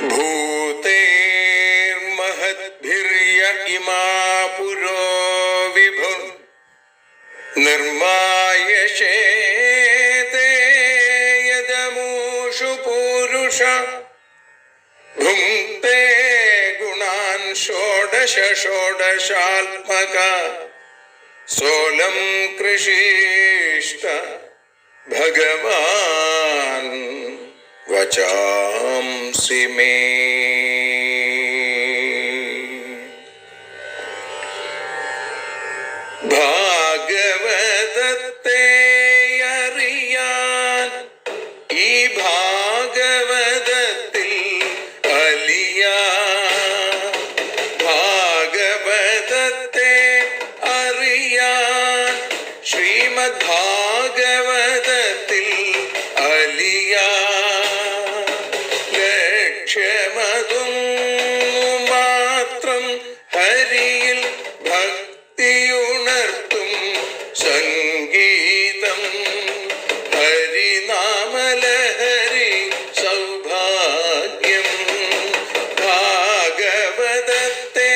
भूतेर्महद्भिर्य इमा पुरो विभुः निर्मायशेते यदमूषु पूरुष भुङ्क्ते गुणान् षोडश षोडशात्मका सोऽलं कृषीष्ट भगवान् वचांसि मे। ഭാഗവതത്തെ അറിയാൻ ഈ ഭാഗവതത്തിൽ അലിയാൻ, ഭാഗവതത്തെ അറിയാൻ ശ്രീമദ് ഭാഗവതത്തിൽ അലിയാൻ, ലക്ഷ്യമതും മാത്രം ഹരിയിൽ ഭക്തിയുണർത്തും സംഗീതം ഹരിനാമലഹരി സൗഭാഗ്യം. ഭാഗവതത്തെ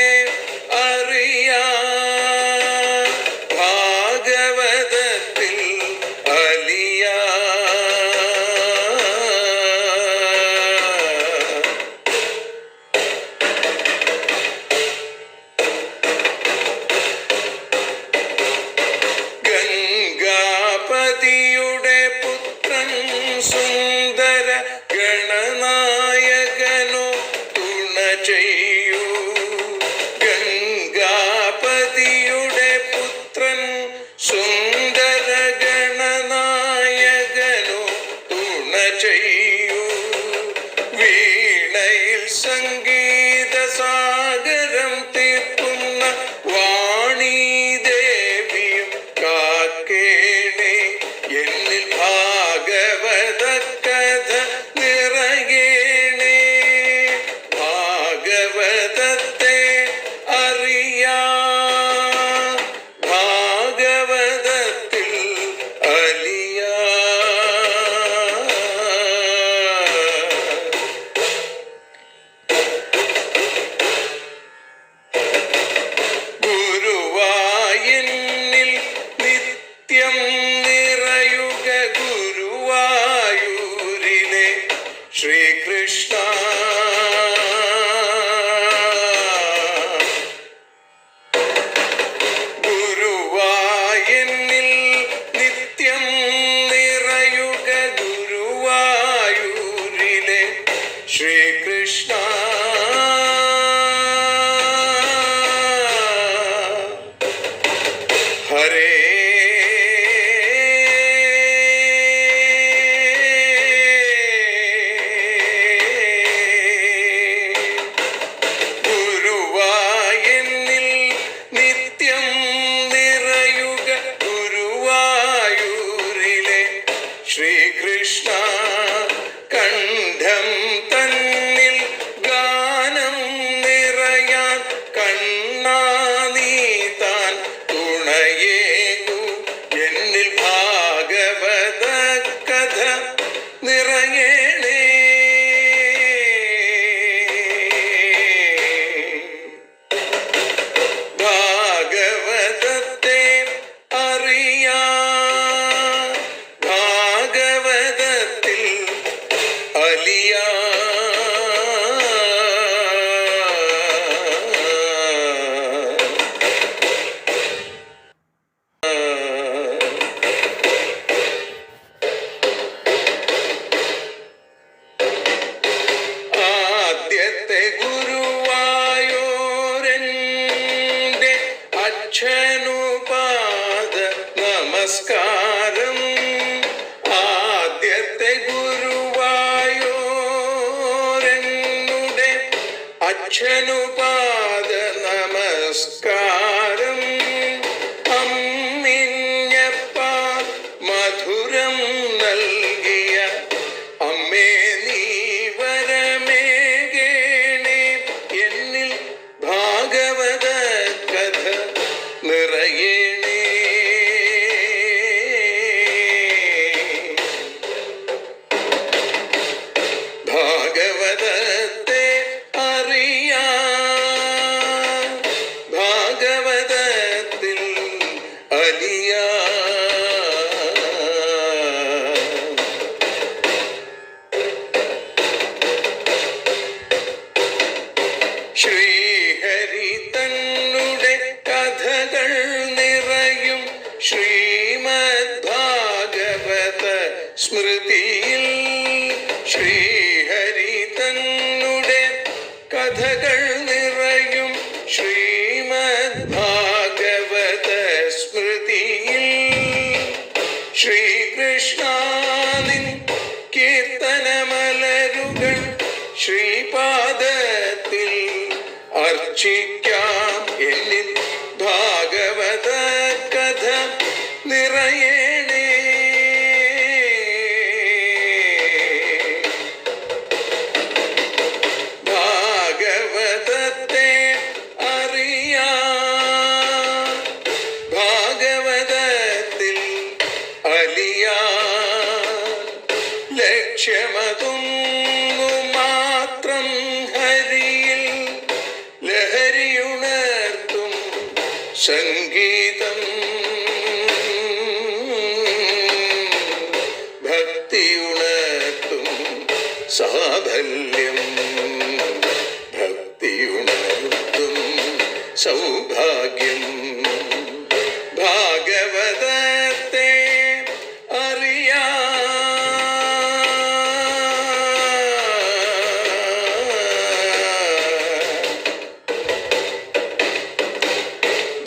അറിയാൻ ഭാഗവതത്തിൽ അലിയാൻ. ഗംഗാപതിയുടെ പുത്രൻ സുന്ദര ഗണനായകനോ തുണ ചെയ്യൂ. ഗംഗാപതിയുടെ പുത്രൻ സുന്ദര ഗണനായകനോ തുണ ചെയ്യൂ. വീണയിൽ സംഗീത സാഗരം തീർക്കുന്ന വാണീദേവിയും കാക്കേണേ എന്നിൽ ഭാഗവത കഥ നിറയേണേ. ഭാഗവതത്തെ അറിയാൻ ഭാഗവതത്തിൽ അലിയാൻ. ഗുരുവായൂരിൽ നിത്യം നിറയുക ഗുരുവായൂരിലെ ശ്രീകൃഷ്ണ. ഗുരുവായൂരിൽ നിത്യം നിറയുക ഗുരുവായൂരിലെ ശ്രീകൃഷ്ണ. ഹരേ ഗുരുവായൂരിൽ നിത്യം നിറയുക ഗുരുവായൂരിലെ ശ്രീകൃഷ്ണ. കണ്ഠം തന്നിൽ ഗാനം നിറയാൻ കണ്ണാ നീ താൻ തുണയേകു. എന്നിൽ ഭാഗവത കഥ നിറയേണേ. ഭാഗവതത്തെ അറിയാൻ ഭാഗവതത്തിൽ അലിയാൻ. ആദ്യത്തെ ഗുരുവായൂരന്റെ അച്ഛനുപാദ നമസ്കാരം. ആദ്യത്തെ ഗുരുവായൂരനുടെ അച്ഛനുപാദ നമസ്കാരം. അമ്മിഞ്ഞപ്പ മധുരം നൽകിയ അമ്മേ നീ വരമേകേണേ. എന്നിൽ ഭാഗവത കഥ നിറയേണേ. ഭാഗവതത്തെ ശ്രീഹരി തന്നുടെ കഥകൾ നിറയും ശ്രീമദ് ഭാഗവത സ്മൃതിയിൽ. ശ്രീഹരി തന്നുടെ കഥകൾ നിറയും ശ്രീമദ് ഭാഗവത സ്മൃതിയിൽ. ശ്രീകൃഷ്ണാനിൻ കീർത്തനമലരുകൾ ശ്രീപാദത്തിൽ അർച്ചിക്കാം. എന്നിൽ ഭാഗവത കഥ നിറയണേ. ഭാഗവതത്തെ അറിയാം, ഭാഗവതത്തിൽ അലിയാൻ. ലക്ഷ്യമതൊന്നു മാത്രം ഹരിയിൽ ലഹരിയുണർത്തും സംഗീതം. ഭക്തിയുണർത്തും സാഫല്യം, ഭക്തിയുണർത്തും സൗഭാഗ്യം. ഭാഗവതത്തെ അറിയാം,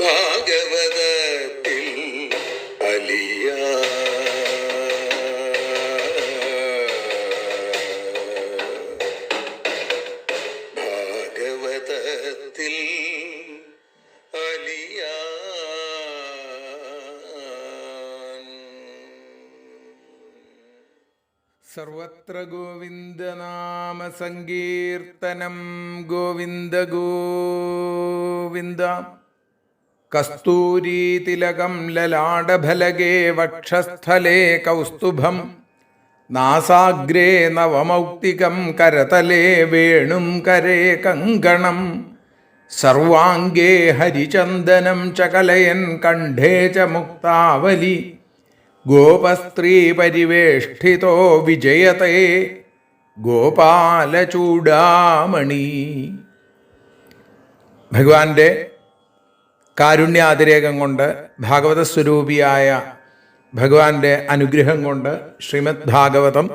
ഭാഗവതത്തിൽ അലിയാൻ. ഭാഗവതത്തിൽ അലിയാൻ. സർവത്ര ഗോവിന്ദനാമ സങ്കീർത്തനം. ഗോവിന്ദ ഗോവിന്ദ. കസ്തൂരീതിലകം ലലാടഫലകേ വക്ഷസ്ഥലേ കൗസ്തുഭം. നാസാഗ്രേ നവമൗക്തികം കരതലേ വേണും കരേ കങ്കണം. സർവാംഗേ ഹരിചന്ദനം ചകലയൻ കണ്ഠേ ച മുക്താവലി. ഗോപസ്ത്രീ പരിവേഷ്ഠിതോ വിജയതേ ഗോപാലചൂഡാമണി. ഭഗവാന്റെ കാരുണ്യാതിരേകം കൊണ്ട്, ഭാഗവത സ്വരൂപിയായ ഭഗവാന്റെ അനുഗ്രഹം കൊണ്ട് ശ്രീമദ് ഭാഗവതം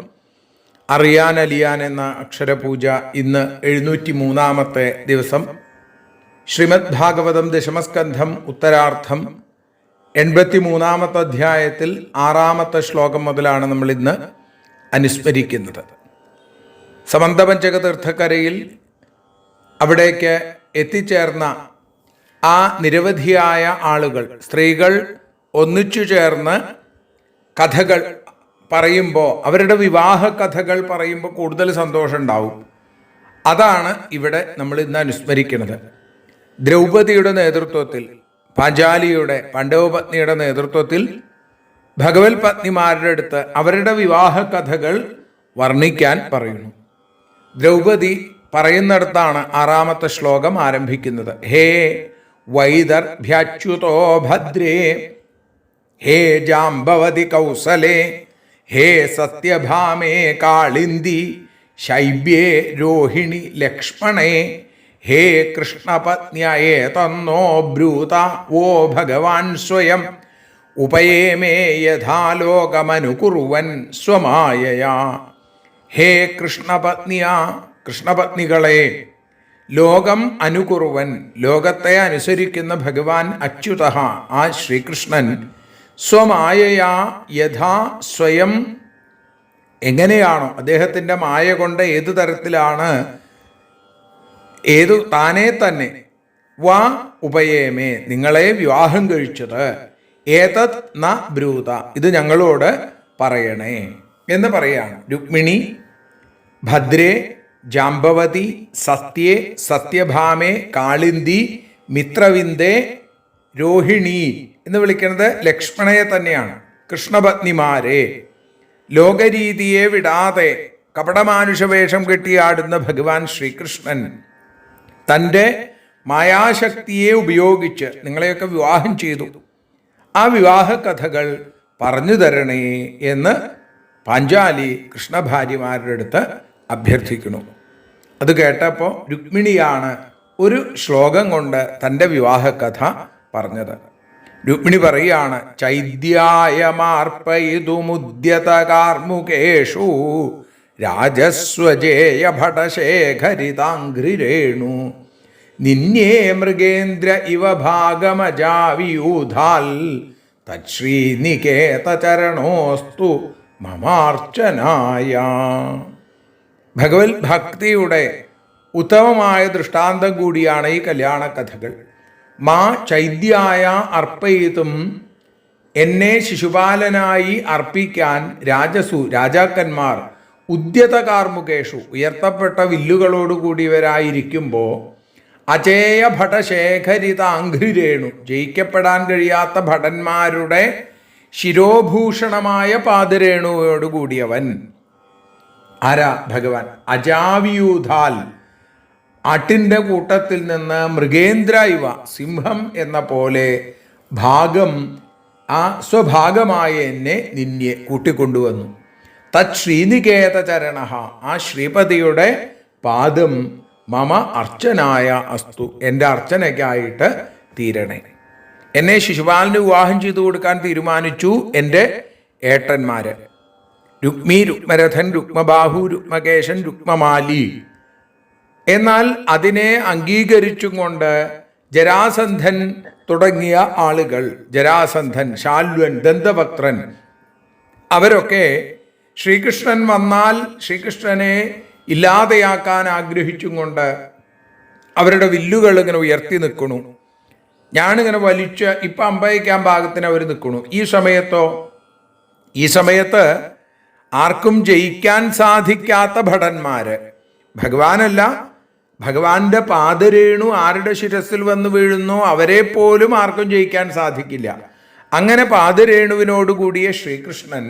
അറിയാനലിയാൻ എന്ന അക്ഷരപൂജ ഇന്ന് 703 ദിവസം. ശ്രീമദ് ഭാഗവതം ദശമസ്കന്ധം ഉത്തരാർത്ഥം 83 അധ്യായത്തിൽ 6 ശ്ലോകം മുതലാണ് നമ്മൾ ഇന്ന് അനുസ്മരിക്കുന്നത്. സമന്തപഞ്ചക തീർത്ഥക്കരയിൽ അവിടേക്ക് എത്തിച്ചേർന്ന ആ നിരവധിയായ ആളുകൾ, സ്ത്രീകൾ ഒന്നിച്ചു ചേർന്ന് കഥകൾ പറയുമ്പോൾ, അവരുടെ വിവാഹ കഥകൾ പറയുമ്പോൾ കൂടുതൽ സന്തോഷം ഉണ്ടാവും. അതാണ് ഇവിടെ നമ്മൾ ഇന്ന് അനുസ്മരിക്കുന്നത്. ദ്രൗപദിയുടെ നേതൃത്വത്തിൽ, പാഞ്ചാലിയുടെ പാണ്ഡവപത്നിയുടെ നേതൃത്വത്തിൽ ഭഗവത് പത്നിമാരുടെ അടുത്ത് അവരുടെ വിവാഹ കഥകൾ വർണ്ണിക്കാൻ പറയുന്നു. ദ്രൗപദി പറയുന്നിടത്താണ് 6 ശ്ലോകം ആരംഭിക്കുന്നത്. ഹേ വൈദർഭ്യാച്യുതോ ഭദ്രേ, ഹേ ജാംബവതി കൗസലേ, ഹേ സത്യഭാമേ കാളിന്ദി, ശൈബ്യേ രോഹിണി ലക്ഷ്മണേ, ഹേ കൃഷ്ണപത്ന്യേ തന്നോ ബ്രൂത ഓ ഭഗവാൻ സ്വയം. ഉപയേമേ യഥാലോകമനുകുറുവൻ സ്വമായയാ. ഹേ കൃഷ്ണപത്നികളെ, ലോകം അനുകുറുവൻ, ലോകത്തെ അനുസരിക്കുന്ന ഭഗവാൻ അച്യുത, ആ ശ്രീകൃഷ്ണൻ, സ്വമായയാ യഥാ സ്വയം, എങ്ങനെയാണോ അദ്ദേഹത്തിൻ്റെ മായ കൊണ്ട് ഏതു തരത്തിലാണ്, താനേ തന്നെ, വാ ഉപയേമേ, നിങ്ങളെ വിവാഹം കഴിച്ചത്, ഏതത് ന ബ്രൂത, ഇത് ഞങ്ങളോട് പറയണേ എന്ന് പറയാണ്. രുക്മിണി, ഭദ്രേ, ജാംബവതി, സത്യേ, സത്യഭാമേ, കാളിന്തി, മിത്രവിന്ദേ, രോഹിണി എന്ന് വിളിക്കുന്നത് ലക്ഷ്മണയെ തന്നെയാണ്. കൃഷ്ണപത്നിമാരെ, ലോകരീതിയെ വിടാതെ കപടമാനുഷവേഷം കെട്ടിയാടുന്ന ഭഗവാൻ ശ്രീകൃഷ്ണൻ തൻ്റെ മായാശക്തിയെ ഉപയോഗിച്ച് നിങ്ങളെയൊക്കെ വിവാഹം ചെയ്തു. ആ വിവാഹ കഥകൾ പറഞ്ഞു തരണേ എന്ന് പാഞ്ചാലി കൃഷ്ണഭാര്യമാരുടെ അടുത്ത് അഭ്യർത്ഥിക്കുന്നു. അത് കേട്ടപ്പോൾ രുക്മിണിയാണ് ഒരു ശ്ലോകം കൊണ്ട് തൻ്റെ വിവാഹകഥ പറഞ്ഞത്. രുക്മിണി പറയുകയാണ്, ചൈദ്യായമാർപ്പയിതുമുദ്യത കാർമുകേഷു രാജസ്വജേയ ഭടശേഖരിതാംഘ്രിരേണു നിന്യേ മൃഗേന്ദ്ര ഇവ ഭാഗമജാവിയൂധാൽ തശ്രീനികേതചരണോസ്തു മമാർച്ചനായ. ഭഗവത് ഭക്തിയുടെ ഉത്തമമായ ദൃഷ്ടാന്തം കൂടിയാണ് ഈ കല്യാണ കഥകൾ. മാ ചൈദ്യായ അർപ്പയിതും, എന്നെ ശിശുപാലനായി അർപ്പിക്കാൻ രാജാക്കന്മാർ ഉദ്യത കാർമുകേഷു, ഉയർത്തപ്പെട്ട വില്ലുകളോടുകൂടിയവരായിരിക്കുമ്പോൾ അജേയ ഭടശേഖരിത അംഘ്രിരേണു, ജയിക്കപ്പെടാൻ കഴിയാത്ത ഭടന്മാരുടെ ശിരോഭൂഷണമായ പാദരേണുവോടുകൂടിയവൻ. ആരാ? ഭഗവാൻ. അജാവിയൂധാൽ, ആട്ടിൻ്റെ കൂട്ടത്തിൽ നിന്ന് മൃഗേന്ദ്ര ഇവ, സിംഹം എന്ന പോലെ ഭാഗം, ആ സ്വഭാഗമായ എന്നെ നിന്നെ കൂട്ടിക്കൊണ്ടുവന്നു. തത് ശ്രീനികേത ചരണ, ആ ശ്രീപതിയുടെ പാദം മമ അർച്ചനായ അസ്തു, എൻ്റെ അർച്ചനയ്ക്കായിട്ട് തീരണേ. എന്നെ ശിശുപാലന് വിവാഹം ചെയ്തു കൊടുക്കാൻ തീരുമാനിച്ചു എൻ്റെ ഏട്ടന്മാര്, രുക്മി, രുക്മരഥൻ, രുക്മബാഹു, രുക്മകേശൻ, രുക്മമാലി. എന്നാൽ അതിനെ അംഗീകരിച്ചും കൊണ്ട് ജരാസന്ധൻ തുടങ്ങിയ ആളുകൾ, ജരാസന്ധൻ, ശാല്വൻ, ദന്തവക്ത്രൻ, അവരൊക്കെ ശ്രീകൃഷ്ണൻ വന്നാൽ ശ്രീകൃഷ്ണനെ ഇല്ലാതെയാക്കാൻ ആഗ്രഹിച്ചും കൊണ്ട് അവരുടെ വില്ലുകൾ ഇങ്ങനെ ഉയർത്തി നിൽക്കണു. ഞാനിങ്ങനെ വലിച്ച് ഇപ്പം അമ്പയിക്കാൻ പാകത്തിന് അവർ നിൽക്കണു. ഈ സമയത്ത് ആർക്കും ജയിക്കാൻ സാധിക്കാത്ത ഭടന്മാര്, ഭഗവാനല്ല, ഭഗവാന്റെ പാദരേണു ആരുടെ ശിരസിൽ വന്നു വീഴുന്നോ അവരെ പോലും ആർക്കും ജയിക്കാൻ സാധിക്കില്ല. അങ്ങനെ പാദരേണുവിനോടുകൂടിയ ശ്രീകൃഷ്ണൻ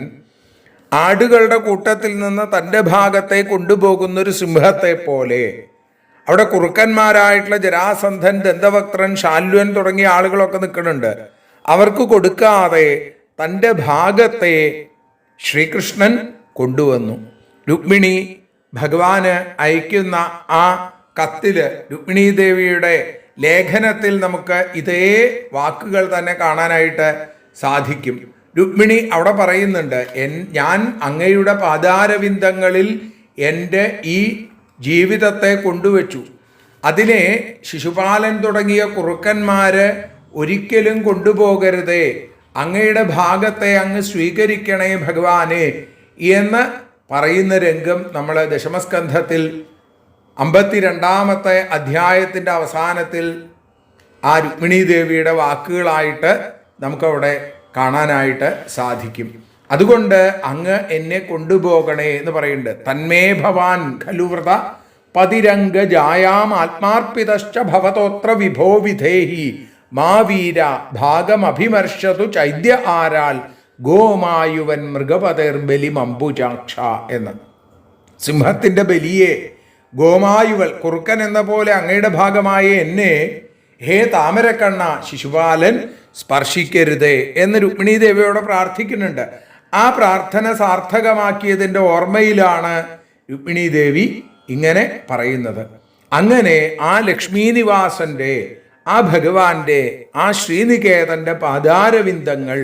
ആടുകളുടെ കൂട്ടത്തിൽ നിന്ന് തൻ്റെ ഭാഗത്തെ കൊണ്ടുപോകുന്ന ഒരു സിംഹത്തെ പോലെ അവിടെ കുറുക്കന്മാരായിട്ടുള്ള ജരാസന്ധൻ, ദന്തവക്ത്രൻ, ശാല്വൻ തുടങ്ങിയ ആളുകളൊക്കെ നിൽക്കുന്നുണ്ട്. അവർക്ക് കൊടുക്കാതെ തൻ്റെ ഭാഗത്തെ ശ്രീകൃഷ്ണൻ കൊണ്ടുവന്നു. രുക്മിണി ഭഗവാന് അയക്കുന്ന ആ കത്തില്, രുക്മിണി ദേവിയുടെ ലേഖനത്തിൽ നമുക്ക് ഇതേ വാക്കുകൾ തന്നെ കാണാനായിട്ട് സാധിക്കും. രുക്മിണി അവിടെ പറയുന്നുണ്ട്, ഞാൻ അങ്ങയുടെ പാദാരവിന്ദങ്ങളിൽ എൻ്റെ ഈ ജീവിതത്തെ കൊണ്ടുവച്ചു. അതിനെ ശിശുപാലൻ തുടങ്ങിയ കുറുക്കന്മാര് ഒരിക്കലും കൊണ്ടുപോകരുതേ, അങ്ങയുടെ ഭാഗത്തെ അങ്ങ് സ്വീകരിക്കണേ ഭഗവാനെ എന്ന് പറയുന്ന രംഗം നമ്മൾ ദശമസ്കന്ധത്തിൽ 52-ാമത്തെ അധ്യായത്തിൻ്റെ അവസാനത്തിൽ ആ രുക്മിണി ദേവിയുടെ വാക്കുകളായിട്ട് നമുക്കവിടെ കാണാനായിട്ട് സാധിക്കും. അതുകൊണ്ട് അങ്ങ് എന്നെ കൊണ്ടുപോകണേ എന്ന് പറയുന്നുണ്ട്. തന്മേ ഭവാൻ ഖലുവ്രത പതിരംഗജായാം ആത്മാർപ്പിതശ്ച ഭവതോത്ര വിഭോ വിധേഹി മാ വീര ഭാഗമഭിമർശതു ചൈദ്യ ആരാൽ ഗോമായുവൻ മൃഗപതേർ ബലിമംബുജാക്ഷ എന്ന്. സിംഹത്തിൻ്റെ ബലിയെ ഗോമായുവൽ, കുറുക്കൻ എന്ന പോലെ അങ്ങയുടെ ഭാഗമായ എന്നെ ഹേ താമരക്കണ്ണ ശിശുപാലൻ സ്പർശിക്കരുതേ എന്ന് രുക്മിണി ദേവിയോട് പ്രാർത്ഥിക്കുന്നുണ്ട്. ആ പ്രാർത്ഥന സാർത്ഥകമാക്കിയതിൻ്റെ ഓർമ്മയിലാണ് രുക്മിണി ദേവി ഇങ്ങനെ പറയുന്നത്. അങ്ങനെ ആ ലക്ഷ്മീനിവാസന്റെ, ആ ഭഗവാന്റെ, ആ ശ്രീനികേതന്റെ പാദാരവിന്ദങ്ങൾ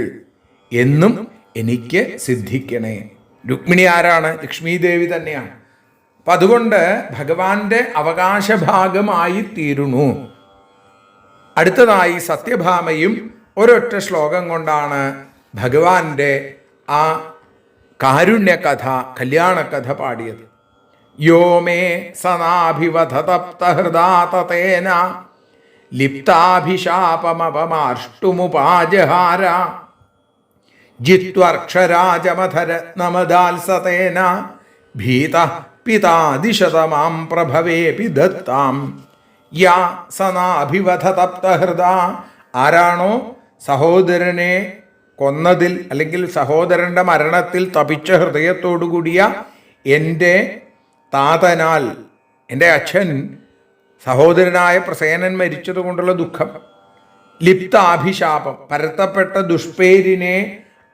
എന്നും എനിക്ക് സിദ്ധിക്കണേ. രുക്മിണി ആരാണ്? ലക്ഷ്മി ദേവി തന്നെയാണ്. അപ്പം അതുകൊണ്ട് ഭഗവാന്റെ അവകാശഭാഗമായി തീരുന്നു. അടുത്തതായി സത്യഭാമയും ഒരൊറ്റ ശ്ലോകം കൊണ്ടാണ് ഭഗവാന്റെ ആ കാരുണ്യകഥ, കല്യാണകഥ പാടിയത്. യോ മേ സനാഭിവധതപ്തഹൃദാതേന ലിപ്താഭിശാപമപമാർഷ്ടുമുപാജഹാര ജിത്വർക്ഷരാജമധരത്നമദാൽസതേന ഭീത പിതാദിശതമാം പ്രഭവേപി ദത്താം. യാ സനാഭിവധതപ്തഹൃദ, ആരാണോ സഹോദരനെ കൊന്നതിൽ അല്ലെങ്കിൽ സഹോദരൻ്റെ മരണത്തിൽ തപിച്ച ഹൃദയത്തോടുകൂടിയ എൻ്റെ താതനാൽ, എൻ്റെ അച്ഛൻ സഹോദരനായ പ്രസേനൻ മരിച്ചതുകൊണ്ടുള്ള ദുഃഖം, ലിപ്താഭിശാപം, പരത്തപ്പെട്ട ദുഷ്പേരിനെ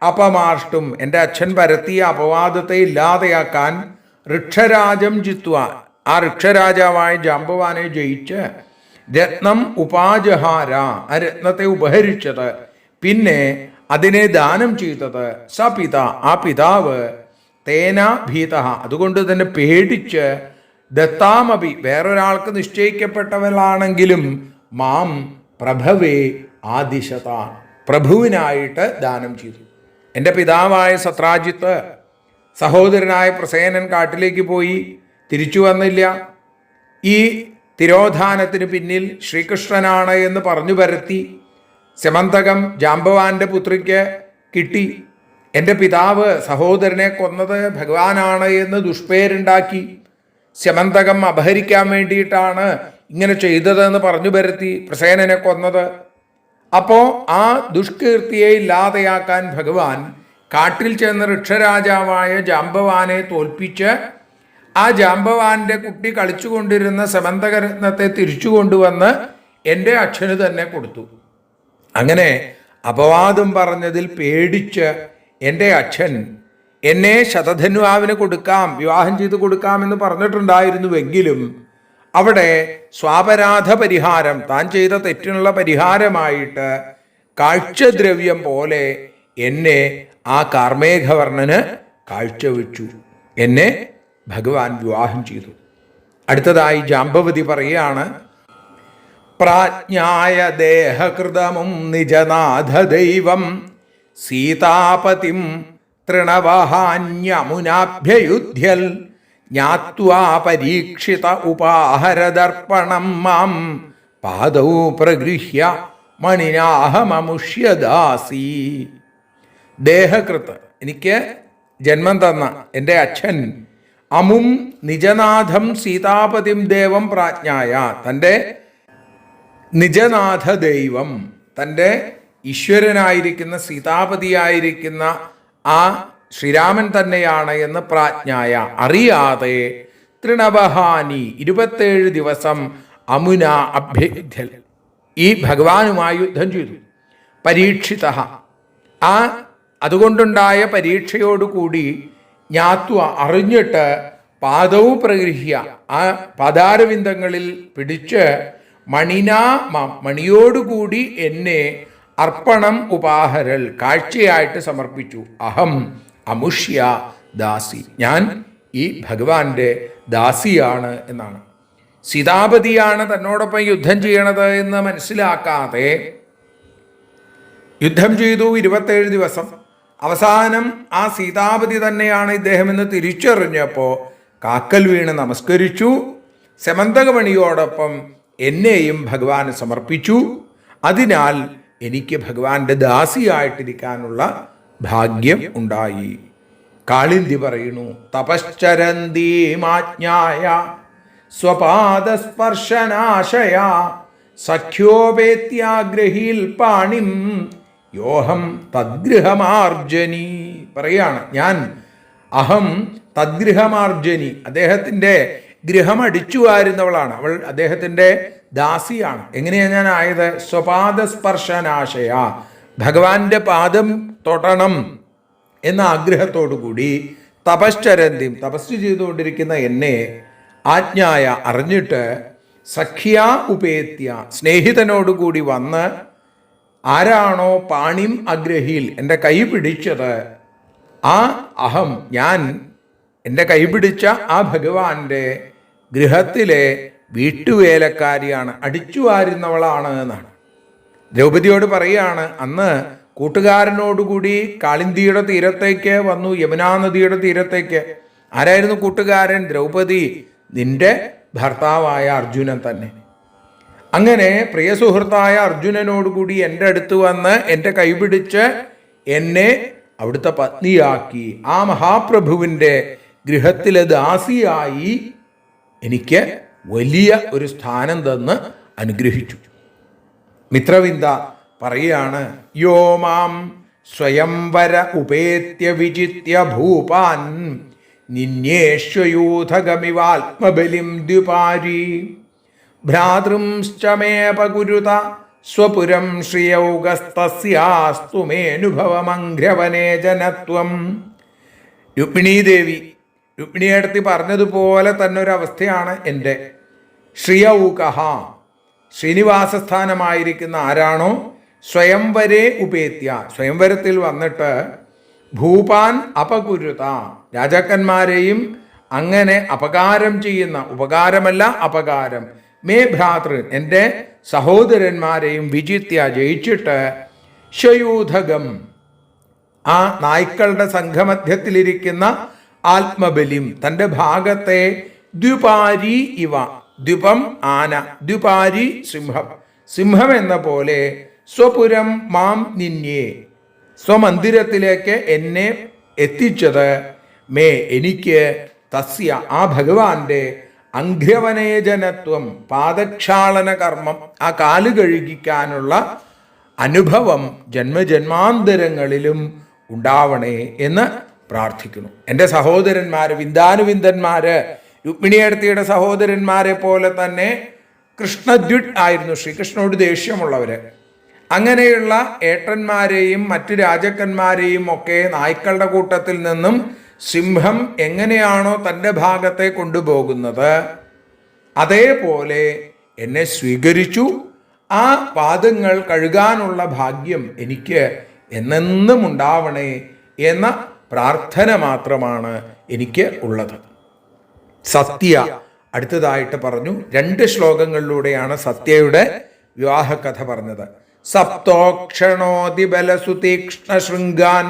അപമാർഷ്ടും, എൻ്റെ അച്ഛൻ പരത്തിയ അപവാദത്തെ ഇല്ലാതെയാക്കാൻ ഋക്ഷരാജം ജിത്വ, ആ ഋക്ഷരാജാവായ ജാമ്പവാനെ ജയിച്ച് രത്നം ഉപാജഹാര, ആ രത്നത്തെ ഉപഹരിച്ചത്, പിന്നെ അതിനെ ദാനം ചെയ്തത്, സ പിത, ആ പിതാവ്, തേന ഭീത, അതുകൊണ്ട് തന്നെ പേടിച്ച്, ദത്താമപി, വേറൊരാൾക്ക് നിശ്ചയിക്കപ്പെട്ടവളാണെങ്കിലും, മാം പ്രഭവേ ആദിശത, പ്രഭുവിനായിട്ട് ദാനം ചെയ്തു. എൻ്റെ പിതാവായ സത്രാജിത്ത്, സഹോദരനായ പ്രസേനൻ കാട്ടിലേക്ക് പോയി, തിരിച്ചു വന്നില്ല. ഈ തിരോധാനത്തിന് പിന്നിൽ ശ്രീകൃഷ്ണനാണ് എന്ന് പറഞ്ഞു പരത്തി. സെമന്തകം ജാംബവാന്റെ പുത്രിക്ക് കിട്ടി. എൻ്റെ പിതാവ് സഹോദരനെ കൊന്നത് ഭഗവാനാണ് എന്ന് ദുഷ്പേരുണ്ടാക്കി. സെമന്തകം അപഹരിക്കാൻ വേണ്ടിയിട്ടാണ് ഇങ്ങനെ ചെയ്തതെന്ന് പറഞ്ഞു പരത്തി പ്രസേനനെ കൊന്നത്. അപ്പോൾ ആ ദുഷ്കീർത്തിയെ ഇല്ലാതെയാക്കാൻ ഭഗവാൻ കാട്ടിൽ ചെന്ന് ഋക്ഷരാജാവായ ജാംബവാനെ തോൽപ്പിച്ച് ആ ജാംബവാന്റെ കുട്ടി കളിച്ചുകൊണ്ടിരുന്ന സമന്തകരത്നത്തെ തിരിച്ചു കൊണ്ടുവന്ന് എൻ്റെ അച്ഛന് തന്നെ കൊടുത്തു. അങ്ങനെ അപവാദം പറഞ്ഞതിൽ പേടിച്ച് എൻ്റെ അച്ഛൻ എന്നെ ശതധന്വാവിന് കൊടുക്കാം, വിവാഹം ചെയ്ത് കൊടുക്കാമെന്ന് പറഞ്ഞിട്ടുണ്ടായിരുന്നുവെങ്കിലും അവിടെ സ്വാപരാധ പരിഹാരം, താൻ ചെയ്ത തെറ്റിനുള്ള പരിഹാരമായിട്ട് കാഴ്ചദ്രവ്യം പോലെ എന്നെ ആ കാർമേഘവർണ്ണന് കാഴ്ചവെച്ചു. എന്നെ ഭഗവാൻ വിവാഹം ചെയ്തു. അടുത്തതായി ജാംബവതി പറയുകയാണ്, പ്രാജ്ഞായ ദേഹകൃതമും നിജനാഥ ദൈവം സീതാപതിം തൃണവഹാന്യമുനാഭ്യയുധ്യൽ ജ്ഞാത്വാ പരീക്ഷിത ഉപാഹരദർപ്പണം മാം പാദൗ പ്രഗൃഹ്യ മണിനാഹമമുഷ്യദാസി. ദേഹകൃത്ത്, എനിക്ക് ജന്മം തന്ന എൻ്റെ അച്ഛൻ, അമും നിജനാഥം സീതാപതിം ദേവം പ്രാജ്ഞായ, തൻ്റെ നിജനാഥ ദൈവം, തൻ്റെ ഈശ്വരനായിരിക്കുന്ന സീതാപതിയായിരിക്കുന്ന ആ ശ്രീരാമൻ തന്നെയാണ് എന്ന് പ്രാജ്ഞായ, അറിയാതെ, തൃണവഹാനി 27 ദിവസം അമുന അഭ്യയുദ്ധൽ, ഈ ഭഗവാനുമായി യുദ്ധം ചെയ്തു. പരീക്ഷിത, ആ അതുകൊണ്ടുണ്ടായ പരീക്ഷയോടുകൂടി ജ്ഞാത്വ, അറിഞ്ഞിട്ട്, പാദവും പ്രഗൃഹ്യ, ആ പാദാരവിന്ദങ്ങളിൽ പിടിച്ച്, മണിനാ മണിയോടുകൂടി എന്നെ അർപ്പണം ഉപാഹരൽ, കാഴ്ചയായിട്ട് സമർപ്പിച്ചു. അഹം അമുഷ്യ ദാസി, ഞാൻ ഈ ഭഗവാന്റെ ദാസിയാണ് എന്നാണ്. സീതാപതിയാണ് തന്നോടൊപ്പം യുദ്ധം ചെയ്യണത് എന്ന് മനസ്സിലാക്കാതെ യുദ്ധം ചെയ്തു 27 ദിവസം. അവസാനം ആ സീതാപതി തന്നെയാണ് ഇദ്ദേഹം എന്ന് തിരിച്ചറിഞ്ഞപ്പോൾ കാക്കൽ വീണ് നമസ്കരിച്ചു. സെമന്തകമണിയോടൊപ്പം എന്നെയും ഭഗവാന് സമർപ്പിച്ചു. അതിനാൽ എനിക്ക് ഭഗവാന്റെ ദാസിയായിട്ടിരിക്കാനുള്ള ഭാഗ്യം ഉണ്ടായി. കാളിന്തി പറയുന്നു, തപശ്ചരന്തീമാജ്ഞായ സ്വപാദസ്പർശനാശയ സഖ്യോപേത്യാഗ്രഹീൽ പാണിം യോഹം തദ്ഗൃഹമാർജനി. പറയാണ്, ഞാൻ അഹം തദ്ഗൃഹമാർജനി, അദ്ദേഹത്തിൻ്റെ ഗൃഹം അടിച്ചു വാരുന്നവളാണ്, അവൾ അദ്ദേഹത്തിൻ്റെ ദാസിയാണ്. എങ്ങനെയാണ് ഞാൻ ആയത്? സ്വപാദസ്പർശനാശയ, ഭഗവാന്റെ പാദം തൊടണം എന്ന ആഗ്രഹത്തോടുകൂടി തപശ്ചരന്തിം, തപസ് ചെയ്തുകൊണ്ടിരിക്കുന്ന എന്നെ ആജ്ഞായ, അറിഞ്ഞിട്ട്, സഖ്യ ഉപേത്യ, സ്നേഹിതനോടുകൂടി വന്ന്, ആരാണോ പാണിം അഗ്രഹിൽ, എൻ്റെ കൈ പിടിച്ചത്, ആ അഹം, ഞാൻ എൻ്റെ കൈ പിടിച്ച ആ ഭഗവാന്റെ ഗൃഹത്തിലെ വീട്ടുവേലക്കാരിയാണ്, അടിച്ചു വാരുന്നവളാണ് എന്നാണ്. ദ്രൗപദിയോട് പറയുകയാണ്, അന്ന് കൂട്ടുകാരനോടുകൂടി കാളിന്തിയുടെ തീരത്തേക്ക് വന്നു, യമുനാ നദിയുടെ തീരത്തേക്ക്. ആരായിരുന്നു കൂട്ടുകാരൻ? ദ്രൗപദി, നിന്റെ ഭർത്താവായ അർജുനൻ തന്നെ. അങ്ങനെ പ്രിയ സുഹൃത്തായ അർജുനനോടുകൂടി എൻ്റെ അടുത്ത് വന്ന് എൻ്റെ കൈപിടിച്ച് എന്നെ അവിടുത്തെ പത്നിയാക്കി, ആ മഹാപ്രഭുവിൻ്റെ ഗൃഹത്തിലെ ദാസിയായി എനിക്ക് വലിയ ഒരു സ്ഥാനം തന്ന് അനുഗ്രഹിച്ചു. മിത്രവിന്ദ പറയാണ്, യോ മാം സ്വയംവര ഉപേത്യ വിജിത്യ ഭൂപാൻ നിന്യേഷ്വയൂഥഗമിവാത്മബലിം ദ്വിപാരി ഭ്രാതൃംശ്ചമേപകുരുത സ്വപുരം ശ്രിയൗഗസ്തസ്യാസ്തു മേനുഭവമംഘ്രവനേ ജനത്വം. രുക്മിണീദേവി, രുക്മിണിയടുത്ത് പറഞ്ഞതുപോലെ തന്നെ ഒരവസ്ഥയാണ് എൻ്റെ. ശ്രിയൗകഹ, ശ്രീനിവാസസ്ഥാനമായിരിക്കുന്ന ആരാണോ സ്വയംവരേ ഉപേത്യ, സ്വയംവരത്തിൽ വന്നിട്ട് ഭൂപാൻ അപകുരുത, രാജാക്കന്മാരെയും അങ്ങനെ അപകാരം ചെയ്യുന്ന, ഉപകാരമല്ല അപകാരം, മേ ഭ്രാതൃ, എൻ്റെ സഹോദരന്മാരെയും വിജിത്യ, ജയിച്ചിട്ട് ശയൂഥകം, ആ നായ്ക്കളുടെ സംഘമധ്യത്തിലിരിക്കുന്ന ആത്മബലിം, തൻ്റെ ഭാഗത്തെ ദ്വിപാരി ഇവ, ദ്വിപം ആന, ദ്വിപാരി സിംഹം, സിംഹം എന്ന പോലെ സ്വപുരം മാം നിന്യേ, സ്വമന്ദിരത്തിലേക്ക് എന്നെ എത്തിച്ചത്, മേ എനിക്ക്, തസ്യ ആ ഭഗവാന്റെ അംഘ്രവനേജനത്വം, പാദക്ഷാളന കർമ്മം, ആ കാല് കഴുകിക്കാനുള്ള അനുഭവം ജന്മജന്മാന്തരങ്ങളിലും ഉണ്ടാവണേ എന്ന് പ്രാർത്ഥിക്കുന്നു. എൻ്റെ സഹോദരന്മാർ, വിന്ദാനുവിന്ദന്മാര്, രുക്മിണിയടത്തിയുടെ സഹോദരന്മാരെ പോലെ തന്നെ കൃഷ്ണദ്വിഡ് ആയിരുന്നു, ശ്രീകൃഷ്ണനോട് ദേഷ്യമുള്ളവര്. അങ്ങനെയുള്ള ഏട്ടന്മാരെയും മറ്റു രാജാക്കന്മാരെയും ഒക്കെ നായ്ക്കളുടെ കൂട്ടത്തിൽ നിന്നും സിംഹം എങ്ങനെയാണോ തൻ്റെ ഭാഗത്തെ കൊണ്ടുപോകുന്നത്, അതേപോലെ എന്നെ സ്വീകരിച്ചു. ആ പാദങ്ങൾ കഴുകാനുള്ള ഭാഗ്യം എനിക്ക് എന്നെന്നും ഉണ്ടാവണേ എന്ന പ്രാർത്ഥന മാത്രമാണ് എനിക്ക് ഉള്ളത്. സത്യ അടുത്തതായിട്ട് പറഞ്ഞു. 2 ശ്ലോകങ്ങളിലൂടെയാണ് സത്യയുടെ വിവാഹകഥ പറഞ്ഞത്. സപ്തോക്ഷണോതിബലസുതീക്ഷ്ണ ശൃംഗാൻ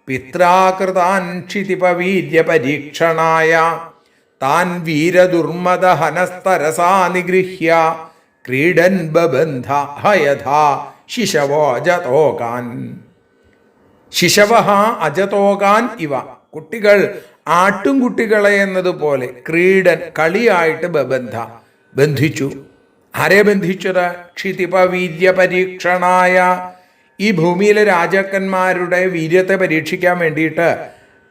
പിത്രാകൃതാൻ ക്ഷിതിപവീര്യ പരീക്ഷണായ താൻ വീരദുർമദ ഹനസ്തരസാ നിഗൃഹ്യ ക്രീഡൻ ബബന്ധ ഹയഥാ ശിശവോ അജതോകാൻ. ശിശവഹ അജതോകാൻ ഇവ, കുട്ടികൾ ആട്ടുംകുട്ടികളെ എന്നതുപോലെ ക്രീഡൻ, കളിയായിട്ട് ബബന്ധ, ബന്ധിച്ചു. ആരെ ബന്ധിച്ചത്? ക്ഷിതിപവീര്യ പരീക്ഷണായ, ഈ ഭൂമിയിലെ രാജാക്കന്മാരുടെ വീര്യത്തെ പരീക്ഷിക്കാൻ വേണ്ടിയിട്ട്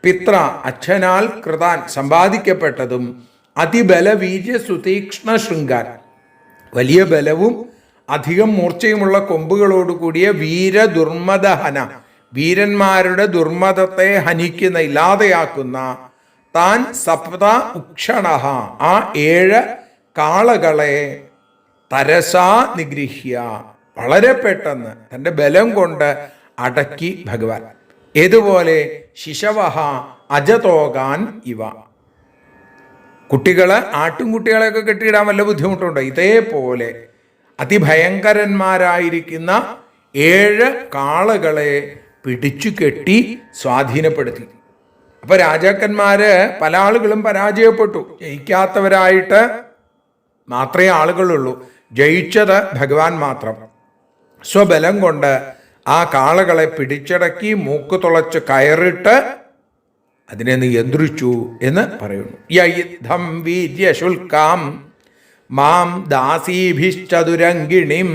പിത്ര, അച്ഛനാൽ കൃതാൻ, സമ്പാദിക്കപ്പെട്ടതും അതിബലവീര്യ സുതീക്ഷ്ണ ശൃംഗാൻ, വലിയ ബലവും അധികം മൂർച്ചയുമുള്ള കൊമ്പുകളോട് കൂടിയ വീരദുർമദഹന, വീരന്മാരുടെ ദുർമതത്തെ ഹനിക്കുന്ന, ഇല്ലാതെയാക്കുന്ന, താൻ സപ്ത ഉക്ഷണഹ, ആ 7 കാളകളെ തരസാ നിഗൃഹ്യ, വളരെ പെട്ടെന്ന് തൻ്റെ ബലം കൊണ്ട് അടക്കി ഭഗവാൻ. ഏതുപോലെ? ശിശവഹ അജതോകാൻ ഇവ, കുട്ടികള് ആട്ടുംകുട്ടികളെയൊക്കെ കെട്ടിയിടാൻ വല്ല ബുദ്ധിമുട്ടുണ്ടോ? ഇതേപോലെ അതിഭയങ്കരന്മാരായിരിക്കുന്ന 7 കാളകളെ പിടിച്ചു കെട്ടി സ്വാധീനപ്പെടുത്തി. അപ്പൊ രാജാക്കന്മാര് പല ആളുകളും പരാജയപ്പെട്ടു. ജയിക്കാത്തവരായിട്ട് മാത്രമേ ആളുകളുള്ളൂ. ജയിച്ചത് ഭഗവാൻ മാത്രം. സ്വബലം കൊണ്ട് ആ കാളകളെ പിടിച്ചടക്കി മൂക്ക് തുളച്ച് കയറിട്ട് അതിനെ നിയന്ത്രിച്ചു എന്ന് പറയുന്നു. യയുദ്ധം വീര്യശുൽക്കാം മാം ദാസീഭിശ്ചതുരങ്കിണിം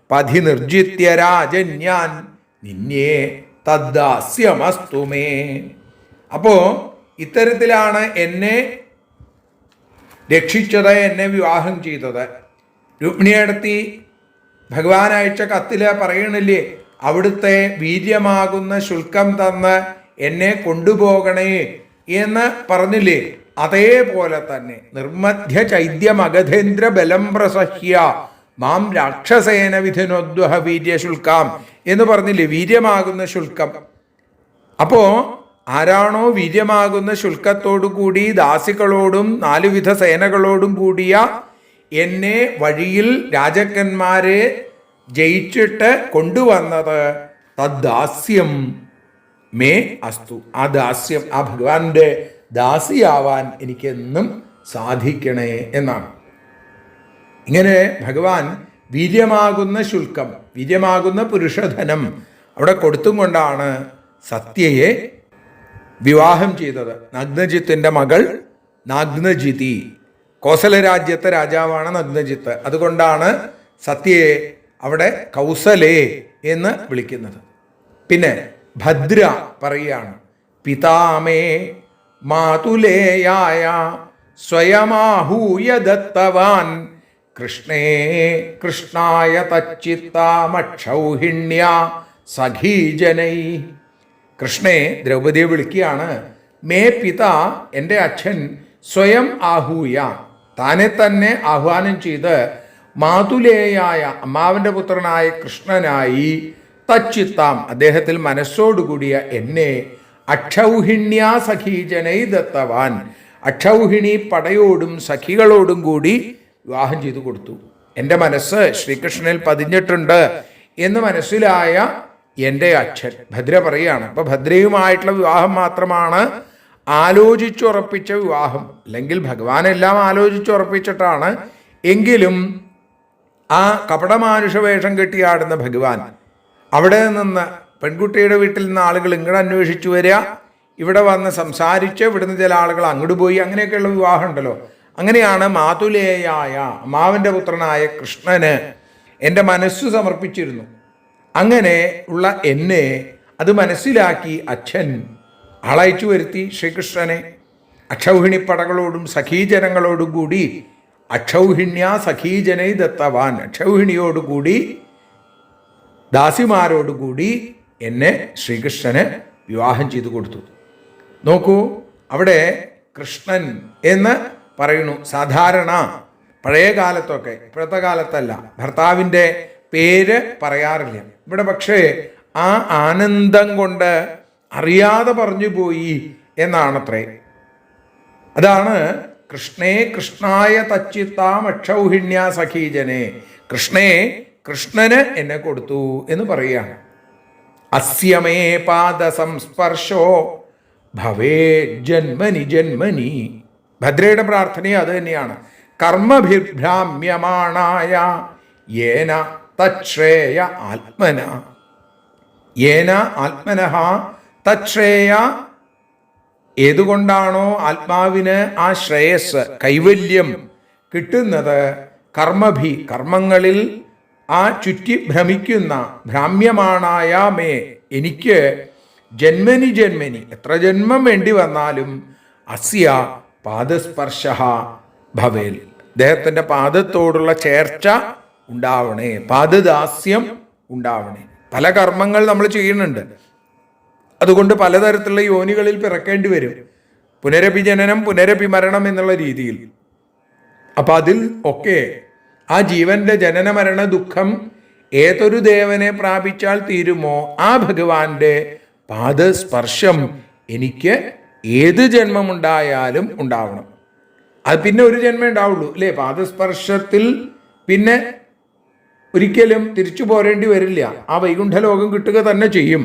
പഥി നിർജിത്യ രാജന്യാൻ നിന്യേ തദ്ദാസ്യമസ്തു മേ. അപ്പോ ഇത്തരത്തിലാണ് എന്നെ രക്ഷിച്ചത്, എന്നെ വിവാഹം ചെയ്തത്. രുക്മിണിയടത്തി ഭഗവാൻ അയച്ച കത്തില് പറയണില്ലേ, അവിടുത്തെ വീര്യമാകുന്ന ശുൽക്കം തന്ന് എന്നെ കൊണ്ടുപോകണേ എന്ന് പറഞ്ഞില്ലേ? അതേപോലെ തന്നെ നിർമ്മധ്യ ചൈദ്യമഗധേന്ദ്ര ബലം പ്രസഹ്യ മാം രാക്ഷസേന വിധിനോദ്വഹ വീര്യശുൽക്കാം എന്ന് പറഞ്ഞില്ലേ? വീര്യമാകുന്ന ശുൽക്കം. അപ്പോ ആരാണോ വീര്യമാകുന്ന ശുൽക്കത്തോടു കൂടി ദാസികളോടും 4 വിധ സേനകളോടും കൂടിയ എന്നെ വഴിയിൽ രാജാക്കന്മാരെ ജയിച്ചിട്ട് കൊണ്ടുവന്നത്, തദ്ദാസ്യം മേ അസ്തു, ആ ദാസ്യം, ആ ഭഗവാന്റെ ദാസിയാവാൻ എനിക്കെന്നും സാധിക്കണേ എന്നാണ്. ഇങ്ങനെ ഭഗവാൻ വീര്യമാകുന്ന ശുൽക്കം, വീര്യമാകുന്ന പുരുഷധനം അവിടെ കൊടുത്തും കൊണ്ടാണ് സത്യയെ വിവാഹം ചെയ്തത്. നഗ്നജിത്തിന്റെ മകൾ നാഗ്നജിതി, കോസല രാജ്യത്തെ രാജാവാണ് നഗ്നജിത്ത്. അതുകൊണ്ടാണ് സത്യയെ അവിടെ കൗസലേ എന്ന് വിളിക്കുന്നത്. പിന്നെ ഭദ്ര പറയുകയാണ്, പിതാമേ മാതുലേയായ സ്വയമാഹൂയ ദത്തവാൻ കൃഷ്ണേ കൃഷ്ണായ തച്ചിത്താമക്ഷൗഹിണ്യ സഖീജനൈ. കൃഷ്ണേ, ദ്രൗപദിയെ വിളിക്കുകയാണ്. മേ പിത, എൻ്റെ അച്ഛൻ, സ്വയം ആഹൂയ, താനെ തന്നെ ആഹ്വാനം ചെയ്ത് മാതുലേയായ അമ്മാവൻ്റെ പുത്രനായ കൃഷ്ണനായി തച്ചിത്താം അദ്ദേഹത്തിൽ മനസ്സോടുകൂടിയ എന്നെ അക്ഷൗഹിണ്യാ സഖീജനൈ ദത്തവാൻ അക്ഷൗഹിണി പടയോടും സഖികളോടും കൂടി വിവാഹം ചെയ്തു കൊടുത്തു. എൻ്റെ മനസ്സ് ശ്രീകൃഷ്ണനിൽ പതിഞ്ഞിട്ടുണ്ട് എന്ന് മനസ്സിലായ എൻ്റെ അച്ഛൻ ഭദ്ര പറയുകയാണ്. അപ്പോൾ ഭദ്രയുമായിട്ടുള്ള വിവാഹം മാത്രമാണ് ആലോചിച്ചുറപ്പിച്ച വിവാഹം. അല്ലെങ്കിൽ ഭഗവാൻ എല്ലാം ആലോചിച്ചുറപ്പിച്ചിട്ടാണ്. എങ്കിലും ആ കപടമാനുഷ വേഷം കെട്ടിയാടുന്ന ഭഗവാൻ അവിടെ നിന്ന് പെൺകുട്ടിയുടെ വീട്ടിൽ നിന്ന് ആളുകൾ ഇങ്ങോട്ട് അന്വേഷിച്ചു വരിക, ഇവിടെ വന്ന് സംസാരിച്ച് ഇവിടുന്ന് ചില ആളുകൾ അങ്ങോട്ട് പോയി, അങ്ങനെയൊക്കെയുള്ള വിവാഹം ഉണ്ടല്ലോ. അങ്ങനെയാണ് മാതുലേയായ അമ്മാവൻ്റെ പുത്രനായ കൃഷ്ണന് എൻ്റെ മനസ്സ് സമർപ്പിച്ചിരുന്നു. അങ്ങനെ ഉള്ള എന്നെ അത് മനസ്സിലാക്കി അച്ഛൻ ആളയച്ചു വരുത്തി ശ്രീകൃഷ്ണനെ അക്ഷൗഹിണിപ്പടകളോടും സഖീജനങ്ങളോടും കൂടി അക്ഷൗഹിണ്യാ സഖീജനൈ ദത്തവാൻ അക്ഷൗഹിണിയോടുകൂടി ദാസിമാരോടുകൂടി എന്നെ ശ്രീകൃഷ്ണന് വിവാഹം ചെയ്തു കൊടുത്തു. നോക്കൂ, അവിടെ കൃഷ്ണൻ എന്ന് പറയുന്നു. സാധാരണ പഴയ കാലത്തൊക്കെ, ഇപ്പോഴത്തെ കാലത്തല്ല, ഭർത്താവിൻ്റെ പേര് പറയാറില്ല. ഇവിടെ പക്ഷേ ആ ആനന്ദം കൊണ്ട് അറിയാതെ പറഞ്ഞു പോയി എന്നാണത്രേ. അതാണ് കൃഷ്ണേ കൃഷ്ണായ തച്ചിത്താം അക്ഷൗഹിണ്യാ സഖീജനെ. കൃഷ്ണേ കൃഷ്ണന് എന്നെ കൊടുത്തു എന്ന് പറയുകയാണ്. അസ്യമേ പാദ സംസ്പർശോ ഭവേ ജന്മനി ജന്മനി. ഭദ്രയുടെ പ്രാർത്ഥനയും അത് തന്നെയാണ്. കർമ്മഭിഭ്രാമ്യമാണായ യേന തശ്രേയ ആത്മന യേന ആത്മനഃ തശ്രേയ. ഏതുകൊണ്ടാണോ ആത്മാവിന് ആ ശ്രേയസ് കൈവല്യം കിട്ടുന്നത്, കർമ്മങ്ങളിൽ ആ ചുറ്റി ഭ്രമിക്കുന്ന ഭ്രാമ്യമാണായ മേ എനിക്ക് ജന്മനി ജന്മനി എത്ര ജന്മം വേണ്ടി വന്നാലും അസ്യ പാദസ്പർശ ഭവേൽ അദ്ദേഹത്തിൻ്റെ പാദത്തോടുള്ള ചേർച്ച ഉണ്ടാവണേ, പാദദാസ്യം ഉണ്ടാവണേ. പല കർമ്മങ്ങൾ നമ്മൾ ചെയ്യുന്നുണ്ട്, അതുകൊണ്ട് പലതരത്തിലുള്ള യോനികളിൽ പിറക്കേണ്ടി വരും. പുനരപി ജനനം പുനരപി മരണം എന്നുള്ള രീതിയിൽ. അപ്പം അതിൽ ഒക്കെ ആ ജീവന്റെ ജനന മരണ ദുഃഖം ഏതൊരു ദേവനെ പ്രാപിച്ചാൽ തീരുമോ ആ ഭഗവാന്റെ പാദസ്പർശം എനിക്ക് ഏത് ജന്മമുണ്ടായാലും ഉണ്ടാവണം. അത് പിന്നെ ഒരു ജന്മം ഉണ്ടാവുള്ളൂ അല്ലേ? പാദസ്പർശത്തിൽ പിന്നെ ഒരിക്കലും തിരിച്ചു പോരേണ്ടി വരില്ല. ആ വൈകുണ്ഠലോകം കിട്ടുക തന്നെ ചെയ്യും.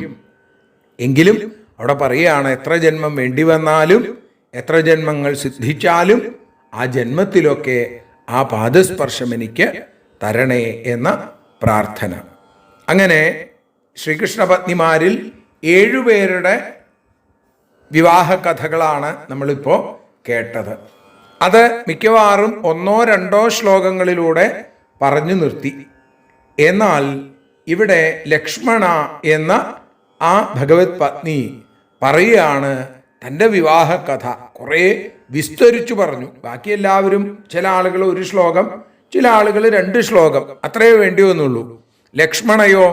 എങ്കിലും അവിടെ പറയുകയാണ്, എത്ര ജന്മം വേണ്ടി വന്നാലും എത്ര ജന്മങ്ങൾ സിദ്ധിച്ചാലും ആ ജന്മത്തിലൊക്കെ ആ പാദസ്പർശം എനിക്ക് തരണേ എന്ന പ്രാർത്ഥന. അങ്ങനെ ശ്രീകൃഷ്ണ പത്നിമാരിൽ 7 പേരുടെ വിവാഹ കഥകളാണ് നമ്മളിപ്പോൾ കേട്ടത്. അത് മിക്കവാറും 1-2 ശ്ലോകങ്ങളിലൂടെ പറഞ്ഞു നിർത്തി. എന്നാൽ ഇവിടെ ലക്ഷ്മണ എന്ന ആ ഭഗവത് പത്നി പറയുകയാണ് തൻ്റെ വിവാഹ കഥ കുറേ വിസ്തരിച്ചു പറഞ്ഞു. ബാക്കി എല്ലാവരും, ചില ആളുകൾ 1 ശ്ലോകം, ചില ആളുകൾ 2 ശ്ലോകം, അത്രയേ വേണ്ടി വന്നുള്ളൂ. ലക്ഷ്മണയോ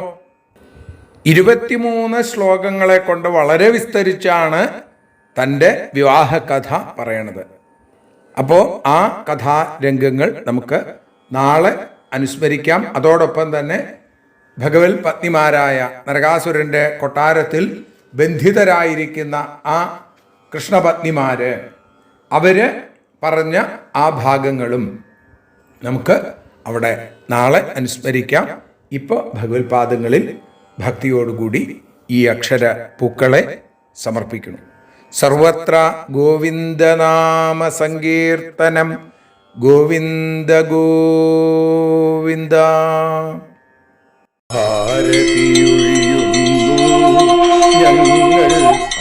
23 ശ്ലോകങ്ങളെ കൊണ്ട് വളരെ വിസ്തരിച്ചാണ് തൻ്റെ വിവാഹ കഥ പറയണത്. അപ്പോൾ ആ കഥാരംഗങ്ങൾ നമുക്ക് നാളെ അനുസ്മരിക്കാം. അതോടൊപ്പം തന്നെ ഭഗവത് പത്നിമാരായ നരകാസുരൻ്റെ കൊട്ടാരത്തിൽ ബന്ധിതരായിരിക്കുന്ന ആ കൃഷ്ണപത്നിമാര് അവര് പറഞ്ഞ ആ ഭാഗങ്ങളും നമുക്ക് അവിടെ നാളെ അനുസ്മരിക്കാം. ഇപ്പോൾ ഭഗവത് പാദങ്ങളിൽ ഭക്തിയോടുകൂടി ഈ അക്ഷര പൂക്കളെ സമർപ്പിക്കുന്നു. സർവത്ര ഗോവിന്ദനാമ സങ്കീർത്തനം ഗോവിന്ദ ഗോവിന്ദ. ഭാരതിയൊഴിയുന്നു ഞങ്ങൾ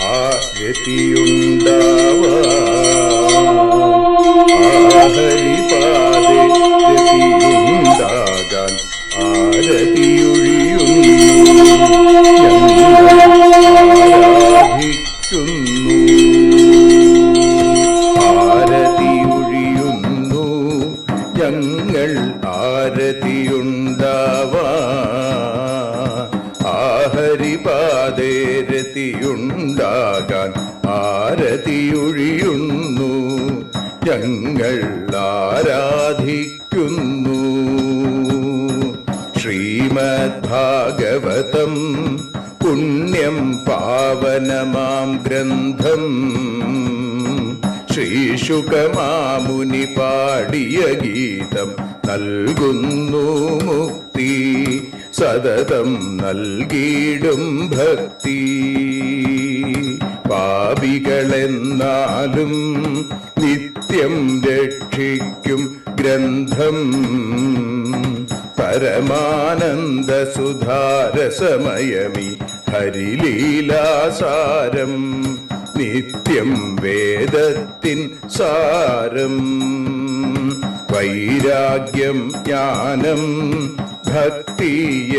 ആരതിയുണ്ടാവാഹരിപാദേ രതിയുണ്ടാകാൻ ആരതിയൊഴിയുന്നു ഞങ്ങൾ ആരതിയുണ്ടാവാൻ ആഹരിപാദേ രതിയുണ്ടാകാൻ ആരതിയൊഴിയുന്നു ഞങ്ങൾ ആരാധിക്കുന്നു. ശ്രീമദ്ഭാഗവതം പുണ്യം പാവനമാം ഗ്രന്ഥം ശ്രീശുകമാമുനി പാടിയ ഗീതം നൽകുന്നു മുക്തി സതതം നൽകിയിടും ഭക്തി. പാപികളെന്നാലും നിത്യം രക്ഷിക്കും ഗ്രന്ഥം പരമാനന്ദ സുധാരസമയമി ഹരിലീലാസാരം നിത്യം വേദത്തിൻ സാരം. വൈരാഗ്യം ജ്ഞാനം ഭക്തി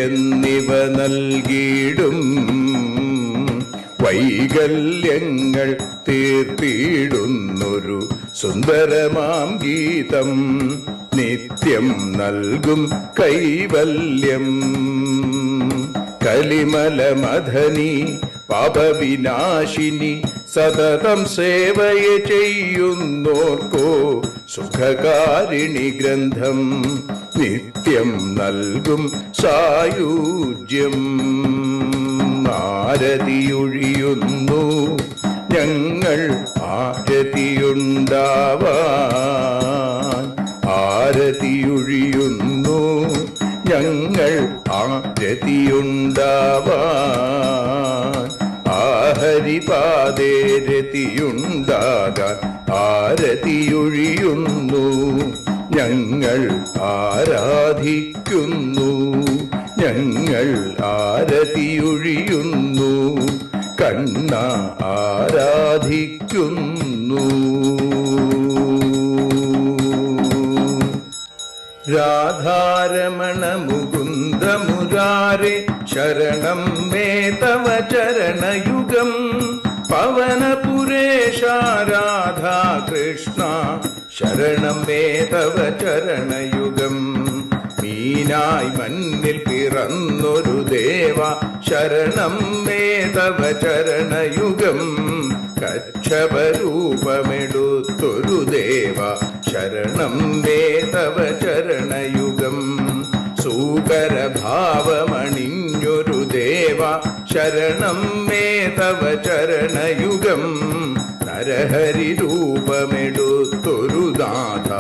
എന്നിവ നൽകിയിടും വൈകല്യങ്ങൾ തീർത്തിടുന്നൊരു സുന്ദരമാം ഗീതം നിത്യം നൽകും കൈവല്യം. കലിമലമഥനി പാപവിനാശിനി സതതം സേവയ ചെയ്യുന്നോർക്കോ സുഖകാരിണി ഗ്രന്ഥം നിത്യം നൽകും സായുജ്യം. ആരതിയൊഴിയുന്നു ഞങ്ങൾ ആരതിയുണ്ടാവാൻ, ആരതിയൊഴിയുന്നു ഞങ്ങൾ ആരതിയുണ്ടാവാൻ. ആഹരിപാദേ രതിയുണ്ടാകാൻ ആരതിയൊഴിയുന്നു ഞങ്ങൾ ആരാധിക്കുന്നു, ഞങ്ങൾ ആരതിയൊഴിയുന്നു കണ്ണ ആരാധിക്കുന്നു. രാധാരമണ മുകുന്ദ മുരാരെ ശരണം മേ തവ ചരണയുഗം. പവനപുരേശ രാധാ കൃഷ്ണ ശരണം മേ തവ ചരണയുഗം. മീനായി മണ്ണിൽ പിറന്നൊരു ദേവ ശരണം മേ തവ ചരണയുഗം. കച്ഛപരൂപമെടുത്തൊരു ദേവ ശരണം മേ തവ ചരണയുഗം. സൂകരഭാവമണിഞ്ഞൊരു ദേവ ശരണം മേ തവ ചരണയുഗം. നരഹരി രൂപമെടുത്തൊരു നാഥ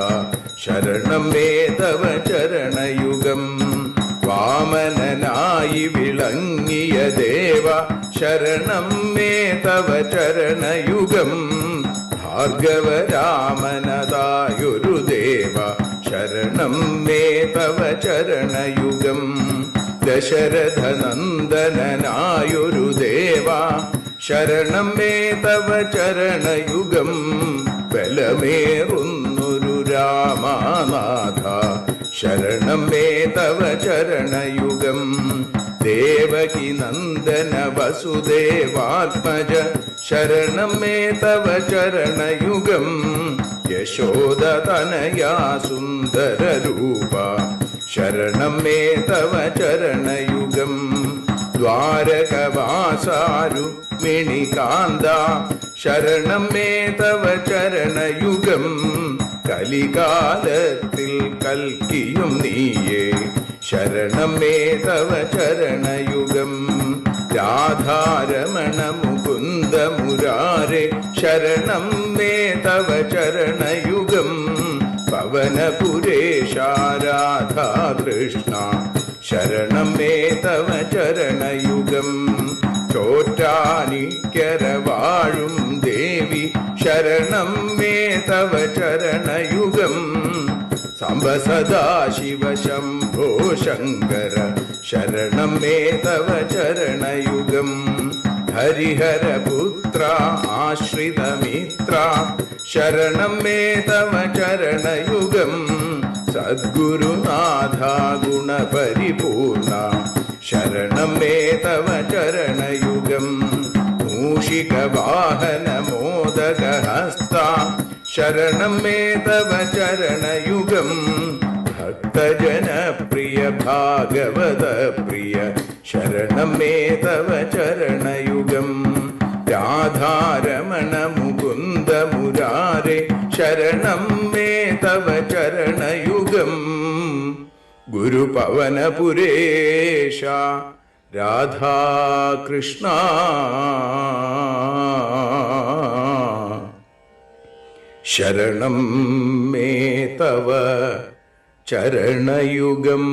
ശരണം മേ തവ ചരണയുഗം. വാമനനായി വിളങ്ങിയ ദേവ ശരണം മേ തവ ചരണയുഗം. ഭാർഗവരാമനതായൊരു ദേവ ശരണം മേ തവ ചരണയുഗം. ദശരഥനന്ദനായൊരു ദേവ ശരണം മേ തവ ചരണയുഗം. ബലമേറുന്നൊരു രാമനാഥ ശരണം മേ തവ ചരണയുഗം. ദേവകി നന്ദന വസുദേവാത്മജ ശരണം മേ തവ ചരണയുഗം. യശോദതനയാ സുന്ദര രൂപ ശരണം മേ തവ ചരണയുഗം. ദ്വാരകവാസാരുക്മിണികാന്ത ശരണം മേ തവ ചരണയുഗം. കലികാലത്തിൽ കൽക്കിയും നീയേ ശരണം മേ തവ ചരണയുഗം. രാധാരമണ മുകുന്ദ മുരാരെ ശരണം മേ തവ ചരണയുഗം. പവനപുരേശ രാധാ കൃഷ്ണ ശരണം മേ തവ ചരണയുഗം. ചോറ്റാനിക്കര വാഴും ദേവി ശരണം മേ തവ ചരണയുഗം. സാംബ സദാശിവ ശംഭോ ശങ്കര ശരണം മേ തവ ചരണയുഗം. ഹരിഹരപുത്ര ആശ്രിതമിത്ര ശരണം മേ തവ ചരണയുഗം. സദ്ഗുരുനാഥ ഗുണപരിപൂർണ ശരണം മേ തവ ചരണയുഗം. മൂഷിക വാഹന മോദകഹസ്ത ശരണം മേ തവ ചരണയുഗം. ഭക്തജനപ്രിയ ഭാഗവത പ്രിയ ശരണം മേ തവ ചരണയുഗം. രാധാരമണ മുകുന്ദ മുരാരെ ശരണം മേ തവ ചരണയുഗം. ഗുരുപവനപുരേശ രാധാകൃഷ്ണ ശരണം മേ തവ ചരണയുഗം.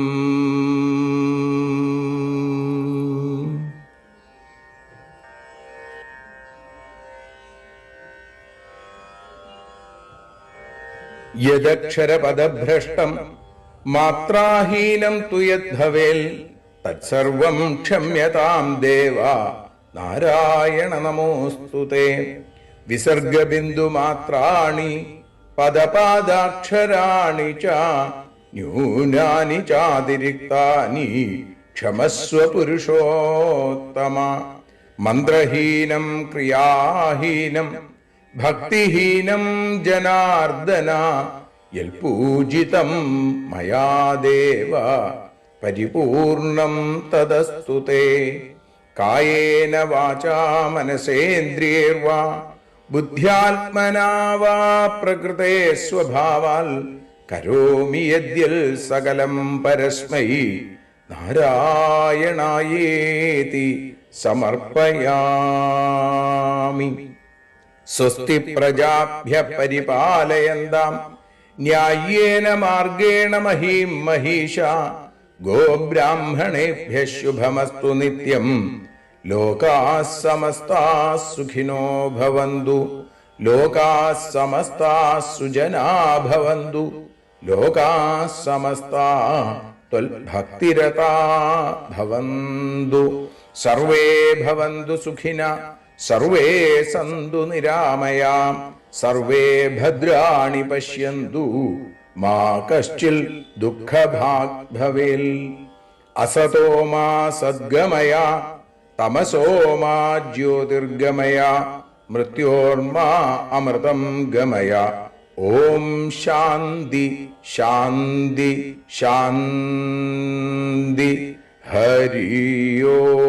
യദക്ഷരപദഭ്രഷ്ടം മാത്രാഹീനം തു യദ്ഭവേൽ തത്സർവം ക്ഷമ്യതാം ദേവ നാരായണ നമോസ്തുതേ. വിസർഗബിന്ദുമാത്രാണി പദപാദാക്ഷരാണി ച ന്യൂനാനി ചാതിരിക്താനി ക്ഷമസ്വ പുരുഷോത്തമ. മന്ത്രഹീനം ക്രിയാഹീനം ഭക്തിഹീനം ജനാർദ്ദന യൽപൂജിതം മയാ ദേവ പരിപൂർണം തദസ്തു തേ. കായേന വാചാ മനസേന്ദ്രിയൈർവാ ബുദ്ധ്യാത്മനാ വാ പ്രകൃതേ സ്വഭാവാൽ കരോമി യദ്യൽ സകലം പരസ്മൈ നാരായണായേതി സമർപ്പയാമി. സ്വസ്തി പ്രജാഭ്യഃ പരിപാലയന്താം ന്യായേന മാർഗേണ മഹീം മഹീഷാ. ഗോബ്രാഹ്മണേഭ്യഃ ശുഭമസ്തു നിത്യം. ലോകാഃ സമസ്താഃ സുഖിനോ ഭവന്തു. ലോകാഃ സമസ്താഃ സുജനാ ഭവന്തു. ലോകാഃ സമസ്താഃ ത്വൽഭക്തിരതാ ഭവന്തു. സർവേ ഭവന്തു സുഖിനഃ സർവേ സന്തു നിരാമയാം. സർവേ ഭദ്രാണി പശ്യന്തു മാ കശ്ചിൽ ദുഃഖഭാഗ് ഭവേൽ. അസതോ മാ സദ്ഗമയ തമസോ മാ ജ്യോതിർഗമയ മൃത്യോർമാ അമൃതം ഗമയ. ഓം ശാന്തി ശാന്തി ശാന്തി. ഹരി ഓം.